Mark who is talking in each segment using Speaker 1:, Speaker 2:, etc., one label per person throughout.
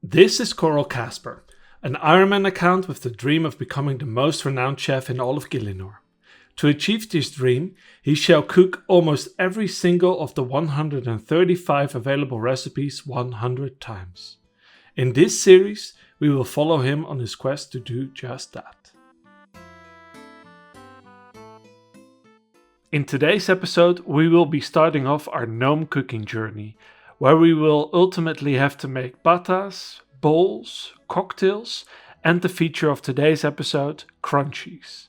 Speaker 1: This is Coral Casper, an Ironman account with the dream of becoming the most renowned chef in all of Gielinor. To achieve this dream, he shall cook almost every single of the 135 available recipes 100 times. In this series, we will follow him on his quest to do just that. In today's episode, we will be starting off our gnome cooking journey, where we will ultimately have to make patas, bowls, cocktails, and the feature of today's episode, crunchies.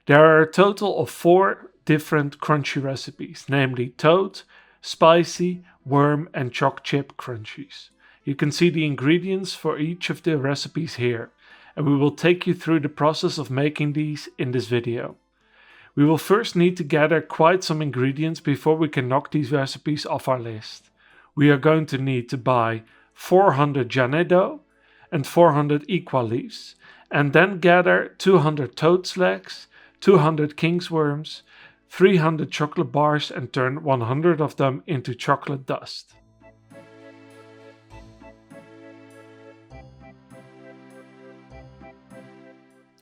Speaker 1: There are a total of 4 different crunchy recipes, namely toad, spicy, worm, and choc chip crunchies. You can see the ingredients for each of the recipes here, and we will take you through the process of making these in this video. We will first need to gather quite some ingredients before we can knock these recipes off our list. We are going to need to buy 400 Janay dough and 400 equa leaves, and then gather 200 toad's legs, 200 king's worms, 300 chocolate bars, and turn 100 of them into chocolate dust.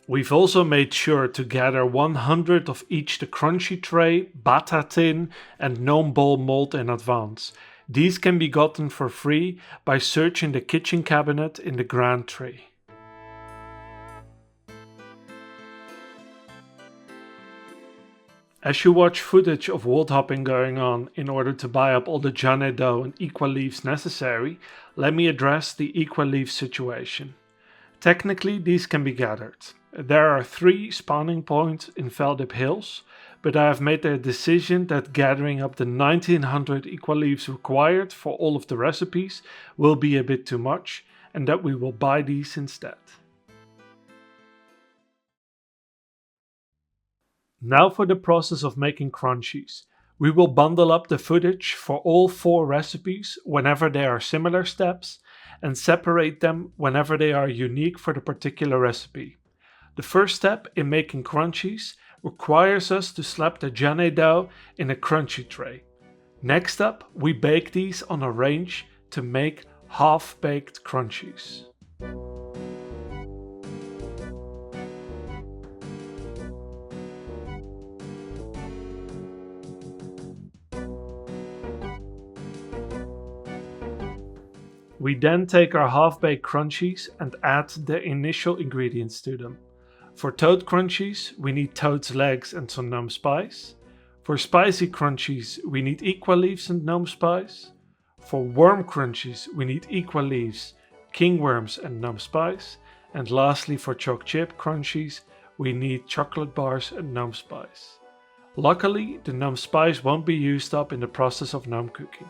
Speaker 1: We've also made sure to gather 100 of each the crunchy tray, bata tin, and gnome bowl mold in advance. These can be gotten for free by searching the kitchen cabinet in the grand tray. As you watch footage of wood hopping going on in order to buy up all the Janay dough and equa leaves necessary, let me address the equa leaf situation. Technically, these can be gathered. There are 3 spawning points in Veldip Hills, but I have made the decision that gathering up the 1900 equa leaves required for all of the recipes will be a bit too much, and that we will buy these instead. Now for the process of making crunchies. We will bundle up the footage for all 4 recipes whenever they are similar steps, and separate them whenever they are unique for the particular recipe. The first step in making crunchies requires us to slap the Janay dough in a crunchy tray. Next up, we bake these on a range to make half-baked crunchies. We then take our half-baked crunchies and add the initial ingredients to them. For toad crunchies, we need toad's legs and some gnome spice. For spicy crunchies, we need equa leaves and gnome spice. For worm crunchies, we need equa leaves, king worms, and gnome spice. And lastly, for choc chip crunchies, we need chocolate bars and gnome spice. Luckily, the gnome spice won't be used up in the process of gnome cooking.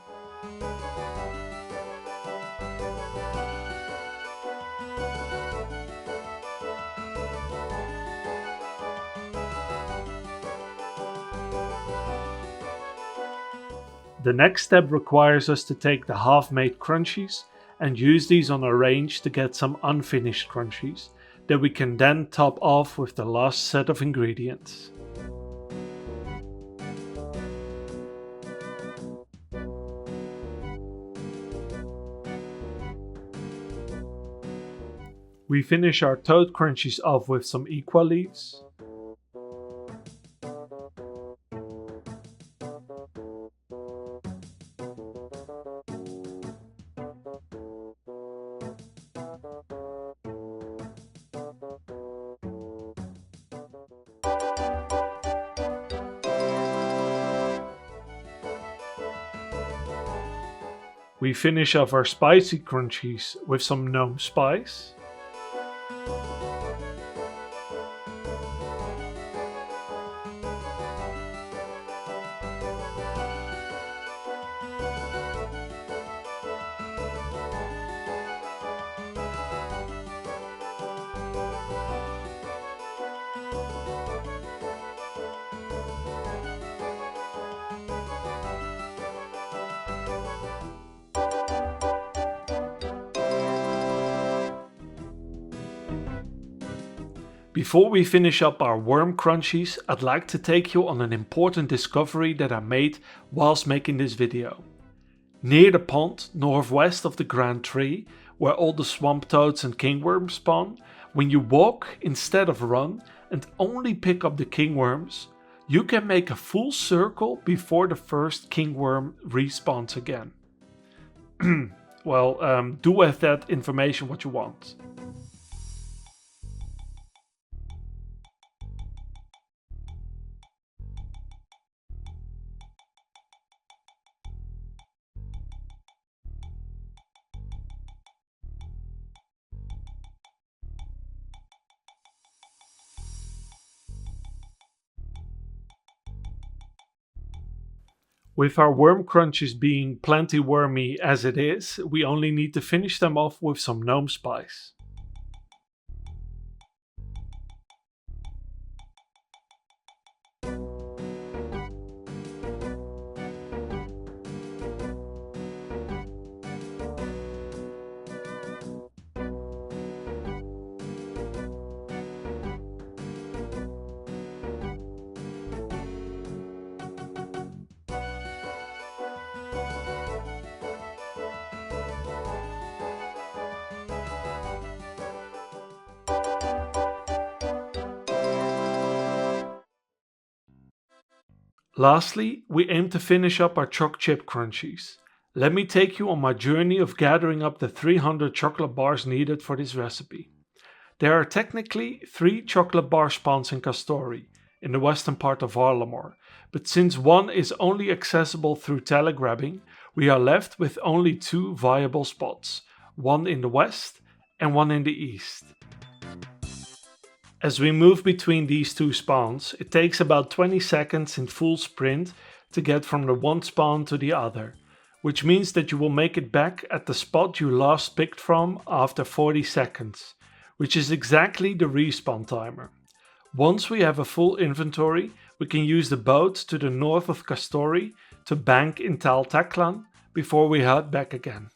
Speaker 1: The next step requires us to take the half-made crunchies and use these on a range to get some unfinished crunchies that we can then top off with the last set of ingredients. We finish our toad crunchies off with some equa leaves. We finish off our spicy crunchies with some gnome spice. Before we finish up our worm crunchies, I'd like to take you on an important discovery that I made whilst making this video. Near the pond, northwest of the Grand Tree, where all the swamp toads and kingworms spawn, when you walk instead of run and only pick up the kingworms, you can make a full circle before the first kingworm respawns again. Well, do with that information what you want. With our worm crunches being plenty wormy as it is, we only need to finish them off with some gnome spice. Lastly, we aim to finish up our choc chip crunchies. Let me take you on my journey of gathering up the 300 chocolate bars needed for this recipe. There are technically 3 chocolate bar spawns in Castori, in the western part of Varlamore, but since one is only accessible through telegrabbing, we are left with only 2 viable spots, one in the west and one in the east. As we move between these 2 spawns, it takes about 20 seconds in full sprint to get from the one spawn to the other, which means that you will make it back at the spot you last picked from after 40 seconds, which is exactly the respawn timer. Once we have a full inventory, we can use the boat to the north of Castori to bank in Tal Taklan before we head back again.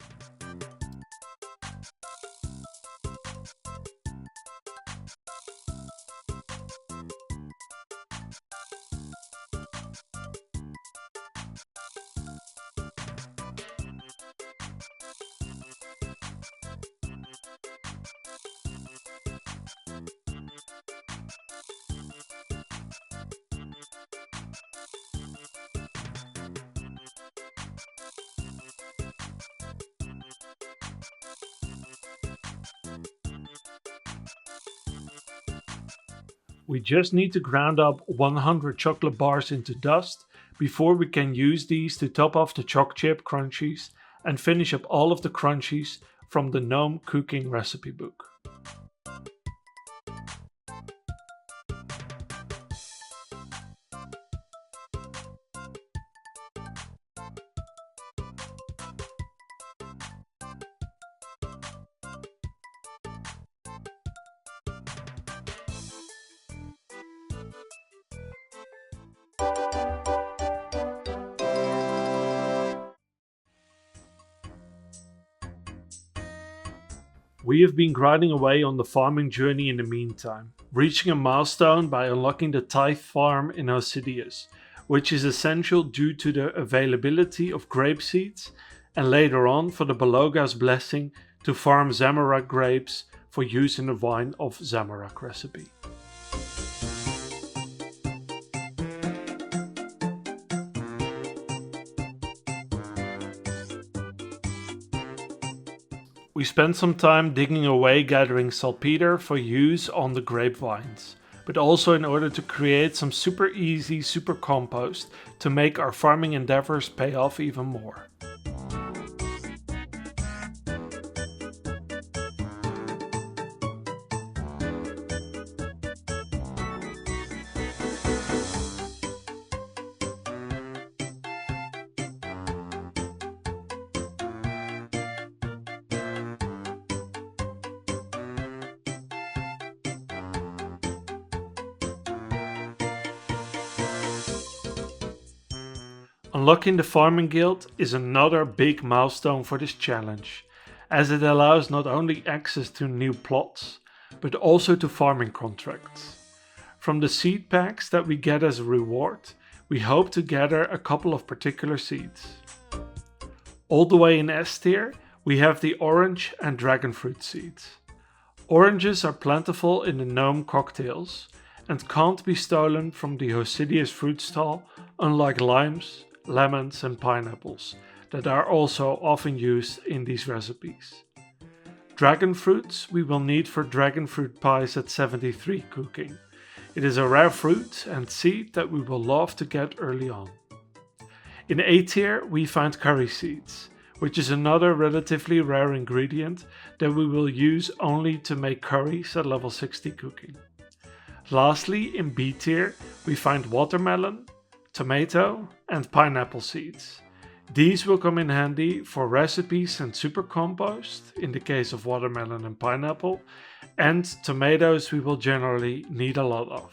Speaker 1: We just need to ground up 100 chocolate bars into dust before we can use these to top off the choc chip crunchies and finish up all of the crunchies from the Gnome cooking recipe book. We have been grinding away on the farming journey in the meantime, reaching a milestone by unlocking the tithe farm in Hosidius, which is essential due to the availability of grape seeds, and later on for the Beloga's blessing to farm Zamorak grapes for use in the wine of Zamorak recipe. We spent some time digging away gathering saltpeter for use on the grapevines, but also in order to create some super easy super compost to make our farming endeavors pay off even more. Unlocking the Farming Guild is another big milestone for this challenge, as it allows not only access to new plots, but also to farming contracts. From the seed packs that we get as a reward, we hope to gather a couple of particular seeds. All the way in S tier, we have the orange and dragon fruit seeds. Oranges are plentiful in the gnome cocktails and can't be stolen from the Hosidius fruit stall, unlike limes, lemons and pineapples that are also often used in these recipes. Dragon fruits we will need for dragon fruit pies at 73 cooking. It is a rare fruit and seed that we will love to get early on. In A tier we find curry seeds, which is another relatively rare ingredient that we will use only to make curries at level 60 cooking. Lastly, in B tier we find watermelon, tomato and pineapple seeds. These will come in handy for recipes and super compost in the case of watermelon and pineapple, and tomatoes we will generally need a lot of.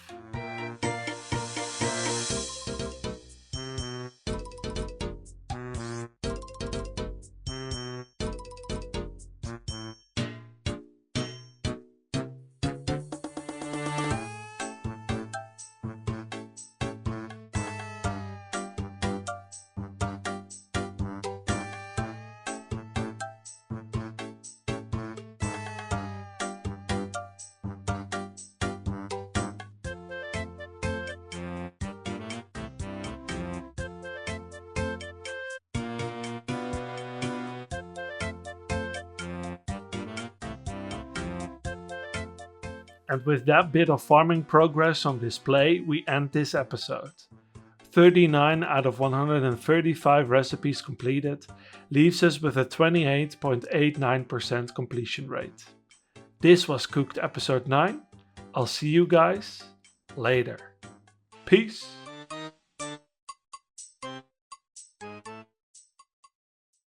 Speaker 1: And with that bit of farming progress on display, we end this episode. 39 out of 135 recipes completed leaves us with a 28.89% completion rate. This was Cooked episode 9. I'll see you guys later. Peace!